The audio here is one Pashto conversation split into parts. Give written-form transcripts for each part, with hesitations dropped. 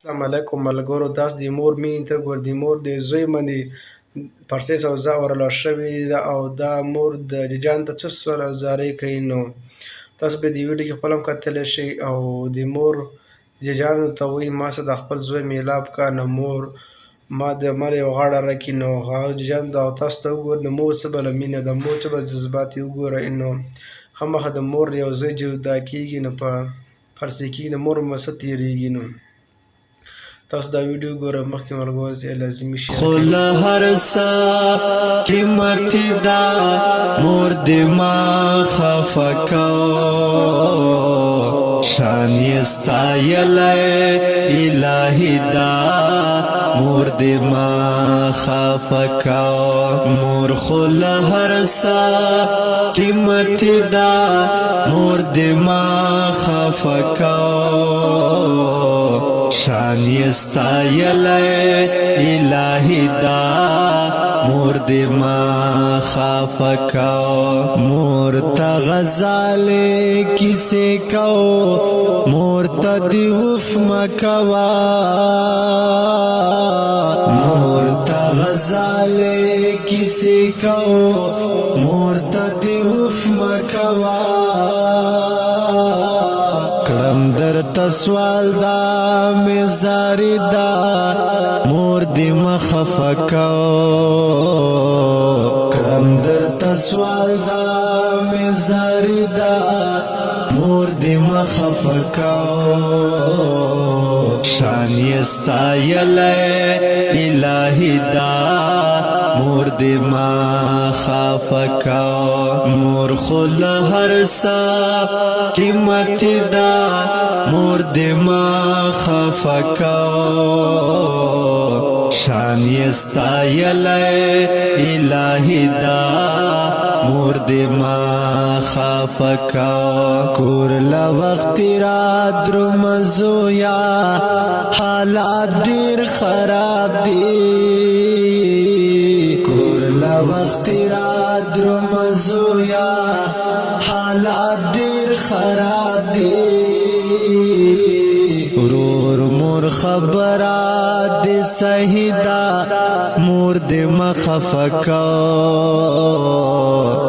السلام علیکم ملګرو، تاسو د مور مینې ته ګورئ. د مور د زوی باندې پرسې سوځه ورله شوې ده او دا مور د جان ته څه سوال او زارۍ کوي. نو تاسو به د ویډیو کې خپل هم کتلی شئ او د مور جانو ته وایي ما سره د خپل زوی میلاب کا. نو مور ما له یو غاړه راکړي. نو هغه جان او تاسو ته وګورئ د مور څه بله مینه ده، مور څه بله جذبات یې وګورئ. نو خامخا د مور یو زوی جدا کېږي نو په پرسې کېږي، د مور به څه تېرېږي. نو تاسو دا ویډیو ګورئ، مخکې ملګرو ته لازمي شیر خو له هر څه قیمتي ده مور دې ما خفه کو، شان یې ستایلی الهي ده مور دې ما خفه کو. مور خو له هر څه قیمتي ده مور دې ما خفه کو، شان یې ستایلی الهي دا مور دې ما خفه کو. مور ته غزالې کیسې کو، مور ته دې اوف مکوا، مور ته غزالې کیسې کو، مور ته دې اوف مکوا. کړم درته سوال دا مې زاری دا مور دې مه خفه کو، کړم درته سوال دا مې زاری دا مور دې مه خفه کو، شان یې ستایلی الهي دا مور دې ما خفه کو. مور خو له هر څه قیمتي ده مور دې ما خفه کو، شان یې ستایلی الهي دا مور دې ما خفه کو. کور له وخت را درومزو یا حالات ډېر خراب دي، کور له وخت را درومزو یا حالات ډېر خراب دي. ورور مور خبرات دې صحیح ده مور دې مه خفه کو،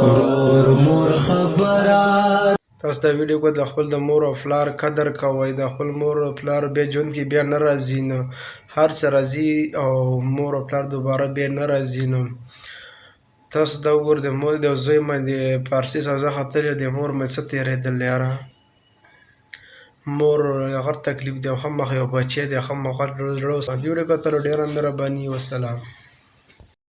ورور مور خبرات. تاسو دا ویډیو کو د خپل د مور او پلار قدر کوئ. د خپل مور او پلار بیا ژوند کې بیا نه راځي، نو هر څه راځي او مور او پلار دوباره بیا نه راځي. نو تاسو دا وګورئ د مور د زوی باندې پارسي سوځه ختلې، د مور باندې څه تېرېدل یاره. مور غټ تکلیف دی او خامخا یو بچی دی، خامخا زړه ویډیو کتلو ډېره مهرباني. والسلام.